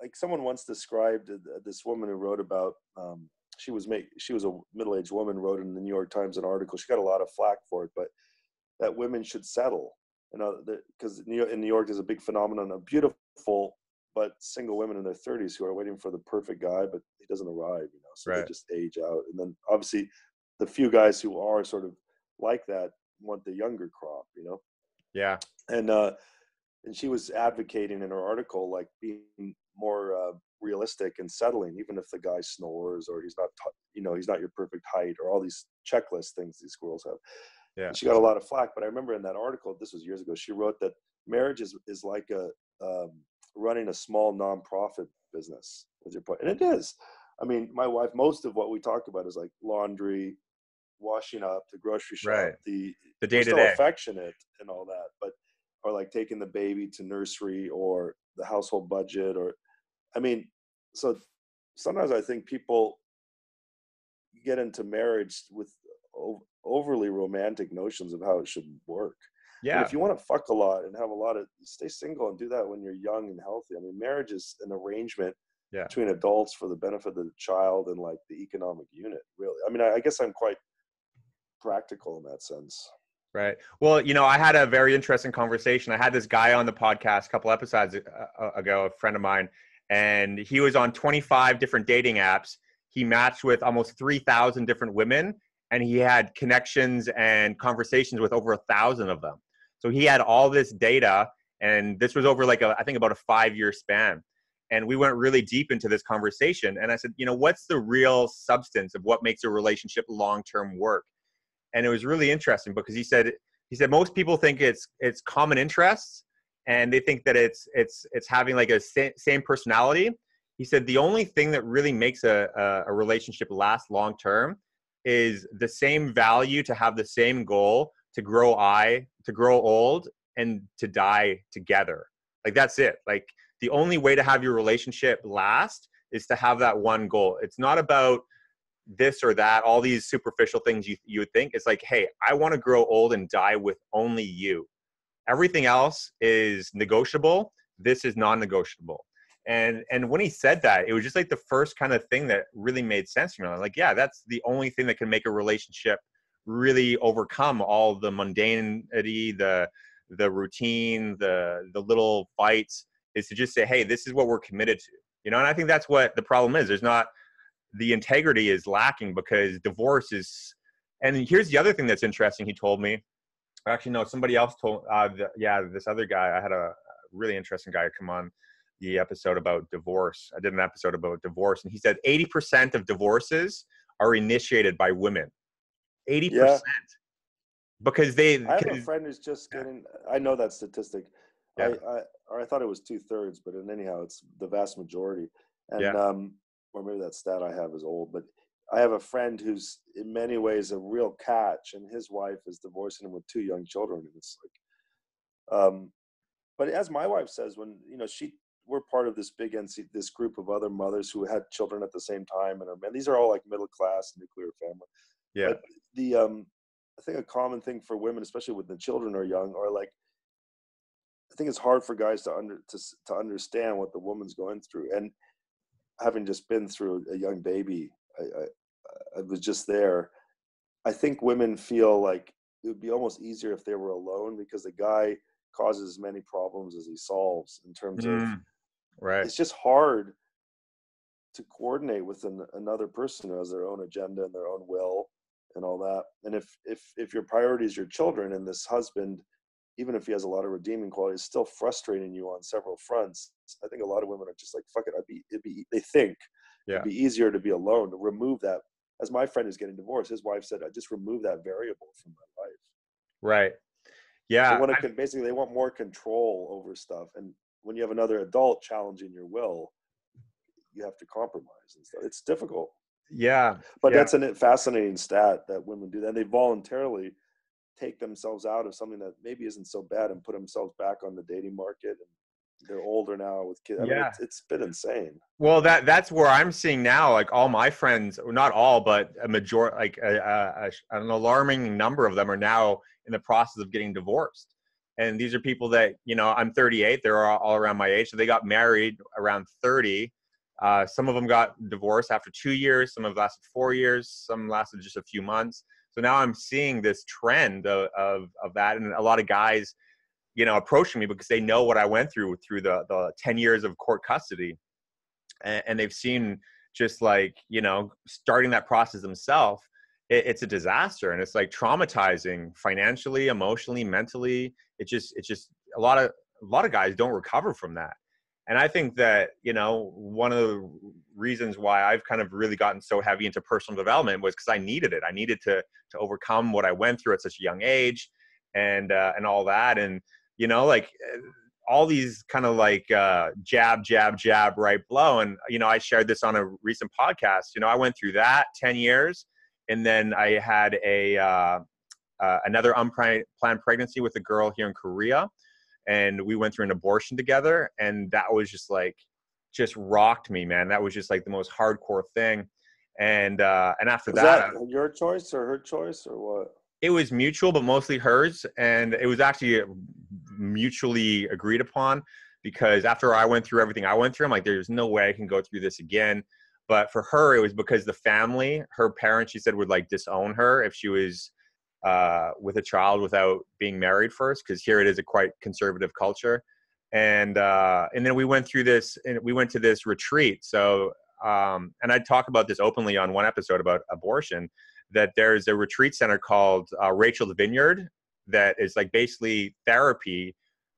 Like someone once described this woman who wrote about, she was a middle-aged woman, wrote in the New York Times an article. She got a lot of flack for it, but that women should settle. Because in New York there's a big phenomenon of beautiful but single women in their 30s who are waiting for the perfect guy, but he doesn't arrive. So Right. they just age out. And then obviously the few guys who are sort of like that want the younger crop. Yeah. And she was advocating in her article like being more realistic and settling, even if the guy snores or he's not your perfect height, or all these checklist things these girls have. Yeah. And she got a lot of flack, but I remember in that article, this was years ago, she wrote that marriage is like running a small nonprofit business with your partner, and it is. I mean, my wife, most of what we talk about is like laundry, washing up, the grocery shop, Right. The we're still day-to-day. affectionate and all that, but or like taking the baby to nursery or the household budget, or I mean, so sometimes I think people get into marriage with overly romantic notions of how it should work. And Yeah. if you want to fuck a lot and have a lot of, stay single and do that when you're young and healthy. I mean, marriage is an arrangement Yeah. between adults for the benefit of the child and like the economic unit, really. I mean, I guess I'm quite practical in that sense. Right. Well, I had a very interesting conversation. I had this guy on the podcast a couple episodes ago, a friend of mine, and he was on 25 different dating apps. He matched with almost 3,000 different women, and he had connections and conversations with over 1,000 of them. So he had all this data, and this was over like I think about a 5-year span. And we went really deep into this conversation. And I said, what's the real substance of what makes a relationship long-term work? And it was really interesting because he said most people think it's common interests, and they think that it's having like a same personality. He said the only thing that really makes a relationship last long term is the same value, to have the same goal, to grow old, and to die together. Like that's it. Like the only way to have your relationship last is to have that one goal. It's not about this or that, all these superficial things you would think. It's like, hey, I want to grow old and die with only you. Everything else is negotiable. This is non-negotiable. And when he said that, it was just like the first kind of thing that really made sense to me. I'm like, yeah, that's the only thing that can make a relationship really overcome all the mundanity, the routine, the little fights, is to just say, hey, this is what we're committed to, you know. And I think that's what the problem is. There's not, the integrity is lacking because divorce is. And here's the other thing that's interesting. He told me, actually, no, somebody else told, this other guy, I had a really interesting guy come on the episode about divorce. I did an episode about divorce, and he said 80% of divorces are initiated by women. 80%. Yeah. Because I have a friend who's just getting, I know that statistic. Yeah. I thought it was 2/3, but anyhow, it's the vast majority. And, Yeah. or maybe that stat I have is old, but I have a friend who's in many ways a real catch, and his wife is divorcing him with 2 young children. And it's like, but as my wife says, when, you know, we're part of this big this group of other mothers who had children at the same time, and these are all like middle class nuclear family. Yeah. But I think a common thing for women, especially when the children are young, are like, I think it's hard for guys to understand what the woman's going through. And having just been through a young baby, I was just there. I think women feel like it would be almost easier if they were alone, because the guy causes as many problems as he solves in terms of, right. It's just hard to coordinate with another person who has their own agenda and their own will and all that. And if your priority is your children, and this husband, even if he has a lot of redeeming qualities, is still frustrating you on several fronts, I think a lot of women are just like, fuck it, they think it'd be easier to be alone, to remove that. As my friend is getting divorced, his wife said, I just remove that variable from my life. Right. Yeah. They want to basically, they want more control over stuff. And when you have another adult challenging your will, you have to compromise and stuff. It's difficult. Yeah. But that's a fascinating stat that women do that. And they voluntarily take themselves out of something that maybe isn't so bad and put themselves back on the dating market. And they're older now with kids. I mean, it's been insane. Well, that's where I'm seeing now, like all my friends, not all, but a majority, like an alarming number of them are now in the process of getting divorced. And these are people that, you know, I'm 38, they're all around my age. So they got married around 30. Some of them got divorced after 2 years. Some have lasted 4 years. Some lasted just a few months. So now I'm seeing this trend of that. And a lot of guys, you know, approaching me because they know what I went through the 10 years of court custody. And they've seen, just like, you know, starting that process themselves, it's a disaster. And it's like traumatizing financially, emotionally, mentally. It's just a lot of guys don't recover from that. And I think that, you know, one of the reasons why I've kind of really gotten so heavy into personal development was because I needed it. I needed to overcome what I went through at such a young age, and all that. And, you know, like all these kind of like jab, right blow. And, you know, I shared this on a recent podcast. You know, I went through that 10 years, and then I had another unplanned pregnancy with a girl here in Korea. And we went through an abortion together. And that was just rocked me, man. That was just like the most hardcore thing. And after that, your choice or her choice or what? It was mutual, but mostly hers. And it was actually mutually agreed upon, because after I went through everything I went through, I'm like, there's no way I can go through this again. But for her, it was because the family, her parents, she said, would like disown her if she was with a child without being married first, because here it is a quite conservative culture. And then we went through this, and we went to this retreat. So, and I talk about this openly on one episode about abortion, that there's a retreat center called Rachel's Vineyard that is like basically therapy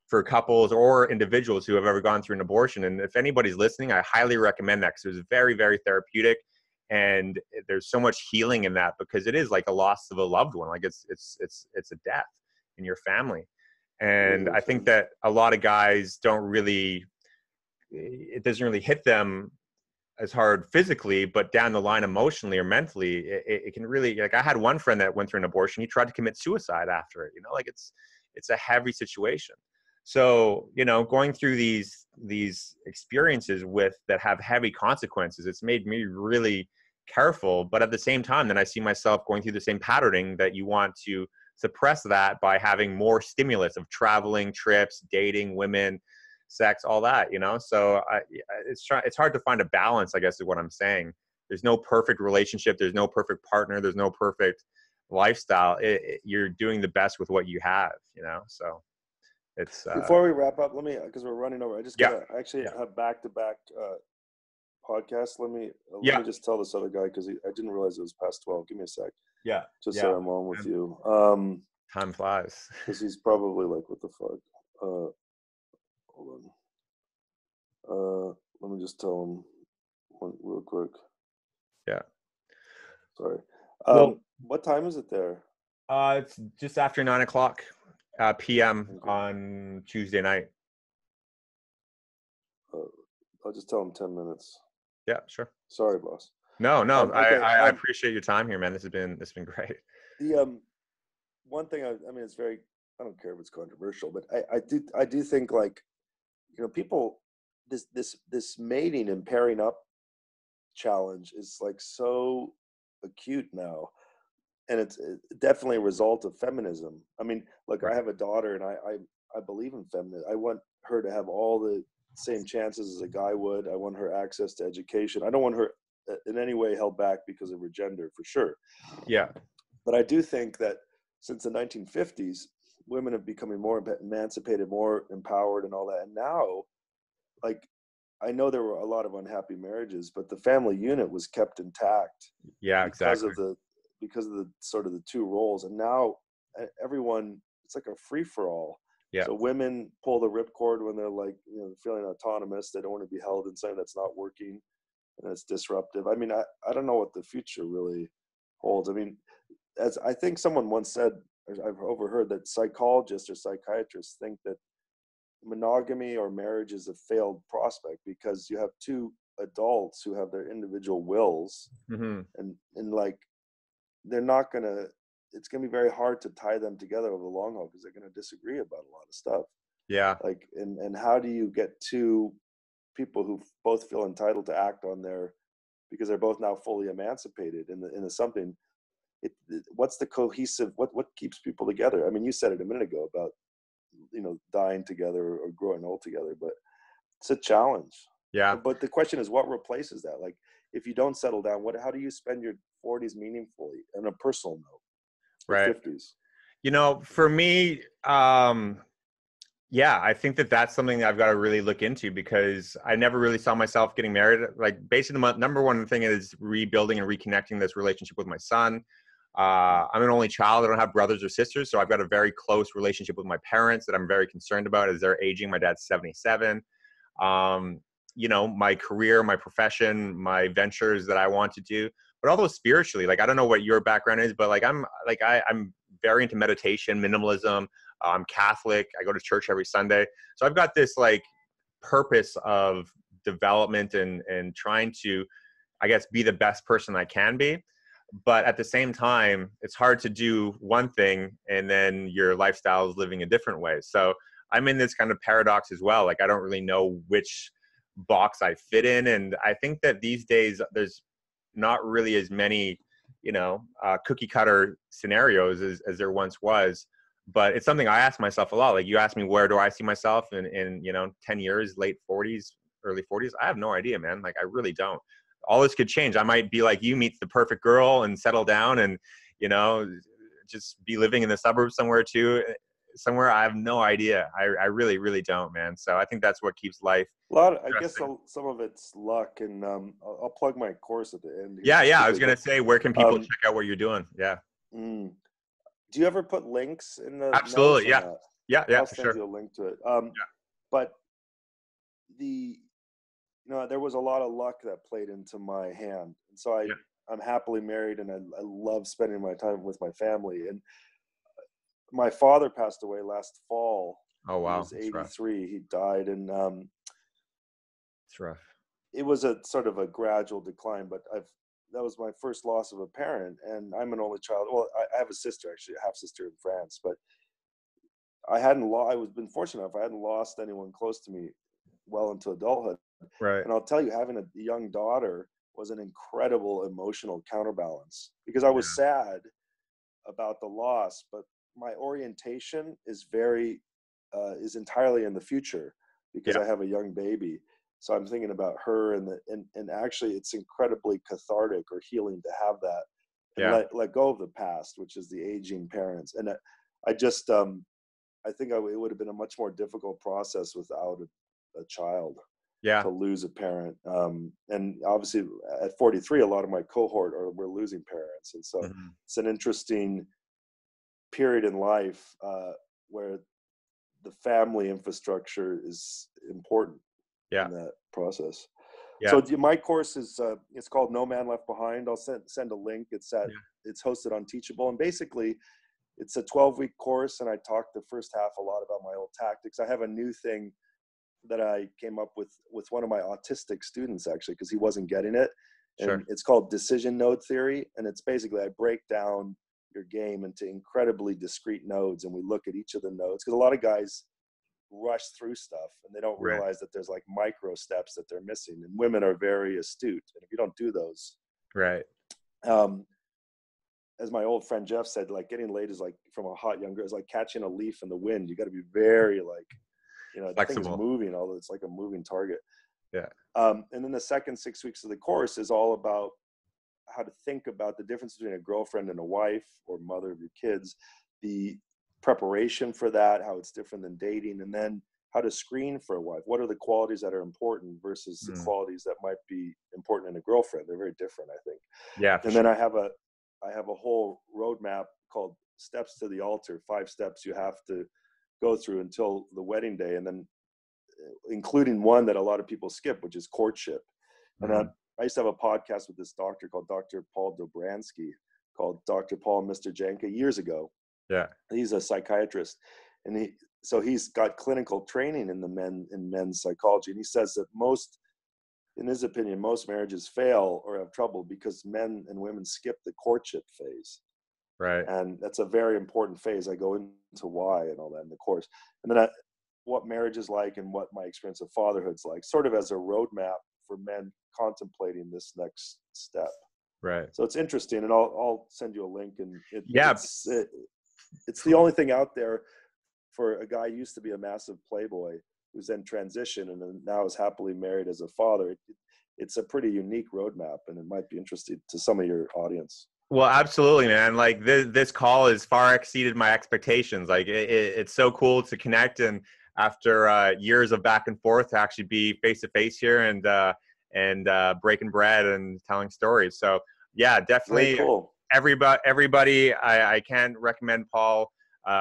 for couples or individuals who have ever gone through an abortion. And if anybody's listening, I highly recommend that, because it was very, very therapeutic. And there's so much healing in that, because it is like a loss of a loved one. Like it's a death in your family. And I think that a lot of guys it doesn't really hit them as hard physically, but down the line, emotionally or mentally, it can really, like, I had one friend that went through an abortion. He tried to commit suicide after it, you know, like it's a heavy situation. So, you know, going through these experiences that have heavy consequences, it's made me really careful. But at the same time, then I see myself going through the same patterning, that you want to suppress that by having more stimulus of traveling, trips, dating, women, sex, all that, you know? So it's hard to find a balance, I guess is what I'm saying. There's no perfect relationship. There's no perfect partner. There's no perfect lifestyle, you're doing the best with what you have, so it's before we wrap up, let me, because we're running over, I just gotta actually yeah. have back-to-back podcasts. Let me just tell this other guy, because I didn't realize it was past 12. Give me a sec. Just so I'm on with you. Time flies. Because he's probably like, what the fuck? Hold on. Let me just tell him one real quick. Yeah. Sorry. Well, what time is it there? It's just after 9:00 p.m. on Tuesday night. I'll just tell him 10 minutes. Yeah, sure. Sorry, boss. No, Okay, I appreciate your time here, man. This has been great. The one thing, I mean, it's very, I don't care if it's controversial, but I do think, like, people, this mating and pairing up challenge is like so acute now, and it's definitely a result of feminism. I mean, look, I have a daughter, and I believe in feminism. I want her to have all the same chances as a guy would. I want her access to education. I don't want her in any way held back because of her gender, for sure. Yeah. But I do think that since the 1950s, women have becoming more emancipated, more empowered, and all that. And now, like, I know there were a lot of unhappy marriages, but the family unit was kept intact. Yeah, because exactly. Because of the sort of the two roles. And now everyone, it's like a free for all. Yeah. So women pull the ripcord when they're like, feeling autonomous. They don't want to be held in something that's not working and it's disruptive. I mean, I don't know what the future really holds. I mean, as I think someone once said, I've overheard, that psychologists or psychiatrists think that monogamy or marriage is a failed prospect because you have two adults who have their individual wills, and like, they're not gonna, it's gonna be very hard to tie them together over the long haul because they're gonna disagree about a lot of stuff. Yeah. Like, and how do you get two people who both feel entitled to act on their, because they're both now fully emancipated in the something, what's the cohesive, what keeps people together? I mean, you said it a minute ago about, dying together or growing old together, but it's a challenge. Yeah. But the question is, what replaces that? Like, if you don't settle down, how do you spend your 40s meaningfully on a personal note? Right. 50s? For me, yeah, I think that's something that I've got to really look into, because I never really saw myself getting married. Like, basically, the number one thing is rebuilding and reconnecting this relationship with my son. I'm an only child. I don't have brothers or sisters, so I've got a very close relationship with my parents that I'm very concerned about as they're aging. My dad's 77. My career, my profession, my ventures that I want to do, but although spiritually, like, I don't know what your background is, but like, I'm very into meditation, minimalism. I'm Catholic. I go to church every Sunday. So I've got this like purpose of development and trying to, I guess, be the best person I can be. But at the same time, it's hard to do one thing and then your lifestyle is living a different way. So I'm in this kind of paradox as well. Like, I don't really know which box I fit in. And I think that these days there's not really as many, cookie cutter scenarios as there once was. But it's something I ask myself a lot. Like, you asked me, where do I see myself in 10 years, late 40s, early 40s? I have no idea, man. Like, I really don't. All this could change. I might be like you, meet the perfect girl and settle down and, just be living in the suburbs somewhere too. Somewhere, I have no idea. I really, really don't, man. So I think that's what keeps life I guess some of it's luck, and I'll plug my course at the end here. Yeah. I was going to say, where can people check out what you're doing? Yeah. Do you ever put links in the Absolutely, notes? Yeah, I'll for send sure. you a link to it. But there was a lot of luck that played into my hand, and so I'm happily married, and I love spending my time with my family. And my father passed away last fall. Oh wow, he was 83. He died, and it's rough. It was a sort of a gradual decline, but that was my first loss of a parent, and I'm an only child. Well, I have a sister, actually, a half sister in France, but I was been fortunate enough. I hadn't lost anyone close to me well into adulthood. Right. And I'll tell you, having a young daughter was an incredible emotional counterbalance, because I was sad about the loss, but my orientation is is entirely in the future, because I have a young baby. So I'm thinking about her, and actually it's incredibly cathartic or healing to have that. and Yeah. let go of the past, which is the aging parents. And I just I think it would have been a much more difficult process without a child, Yeah. to lose a parent. And obviously at 43, a lot of my cohort were losing parents. And so Mhm. it's an interesting period in life where the family infrastructure is important Yeah. in that process. Yeah. So my course is it's called No Man Left Behind. I'll send a link. Yeah. It's hosted on Teachable, and basically it's a 12-week course, and I talk the first half a lot about my old tactics. I have a new thing that I came up with one of my autistic students, actually, because he wasn't getting it. Sure. And it's called decision node theory. And it's basically, I break down your game into incredibly discrete nodes, and we look at each of the nodes, because a lot of guys rush through stuff and they don't Right. realize that there's like micro steps that they're missing. And women are very astute. And if you don't do those, Right. As my old friend Jeff said, like getting laid is like, from a hot young girl, is like catching a leaf in the wind. You got to be very like, the thing is Flexible. moving, although it's like a moving target. Yeah. And then the second 6 weeks of the course is all about how to think about the difference between a girlfriend and a wife, or mother of your kids, the preparation for that, how it's different than dating, and then how to screen for a wife. What are the qualities that are important versus the qualities that might be important in a girlfriend? They're very different, I think. Yeah. For And sure. then I have a whole roadmap called Steps to the Altar, 5 steps you have to go through until the wedding day, and then including one that a lot of people skip, which is courtship. And I used to have a podcast with this doctor called Dr. Paul Dobransky, called Dr. Paul and Mr. Janka, years ago. Yeah. He's a psychiatrist, and he's got clinical training in men's psychology. And he says that in his opinion, most marriages fail or have trouble because men and women skip the courtship phase. Right. And that's a very important phase. I go into why and all that in the course. And then what marriage is like and what my experience of fatherhood's like, sort of as a roadmap for men contemplating this next step. Right. So it's interesting, and I'll send you a link. And Yeah. it's the only thing out there for a guy who used to be a massive playboy who's then transitioned and then now is happily married as a father. It's a pretty unique roadmap, and it might be interesting to some of your audience. Well, absolutely, man. Like this call has far exceeded my expectations. Like it's so cool to connect, and after years of back and forth, to actually be face to face here and breaking bread and telling stories. So yeah, definitely. Very cool. Everybody, I can't recommend Paul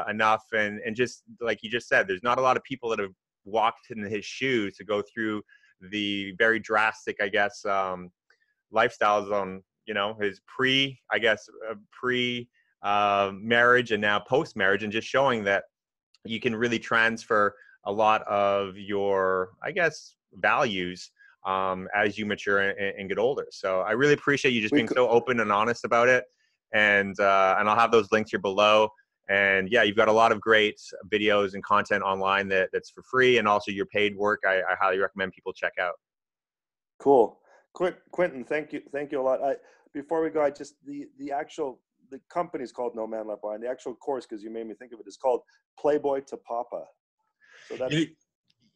enough. And just like you just said, there's not a lot of people that have walked in his shoes to go through the very drastic, I guess, lifestyles on, his pre marriage and now post marriage, and just showing that you can really transfer a lot of your, I guess, values as you mature and get older. So I really appreciate you just being so open and honest about it. And I'll have those links here below. And yeah, you've got a lot of great videos and content online that's for free, and also your paid work. I highly recommend people check out. Cool. Quentin, thank you a lot. Before we go, the company's called No Man Left Behind. The actual course, because you made me think of it, is called Playboy to Papa. So that's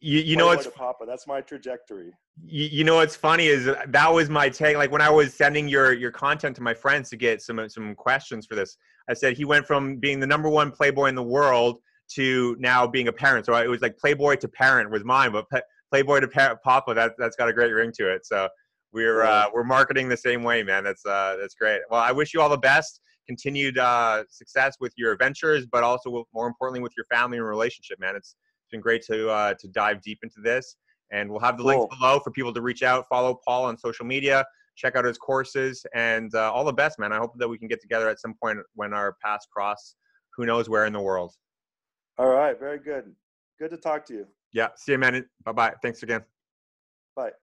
you know, it's to Papa. That's my trajectory. You know what's funny is that was my take. Like when I was sending your content to my friends to get some questions for this, I said he went from being the #1 Playboy in the world to now being a parent. So it was like Playboy to parent was mine, but Playboy to Papa, that's got a great ring to it. So we're marketing the same way, man. That's great. Well, I wish you all the best, continued success with your ventures, but also more importantly with your family and relationship, man. It's been great to dive deep into this. And we'll have the links below for people to reach out, follow Paul on social media, check out his courses, and all the best, man. I hope that we can get together at some point when our paths cross, who knows where in the world. All right. Very good. Good to talk to you. Yeah. See you, man. Bye-bye. Thanks again. Bye.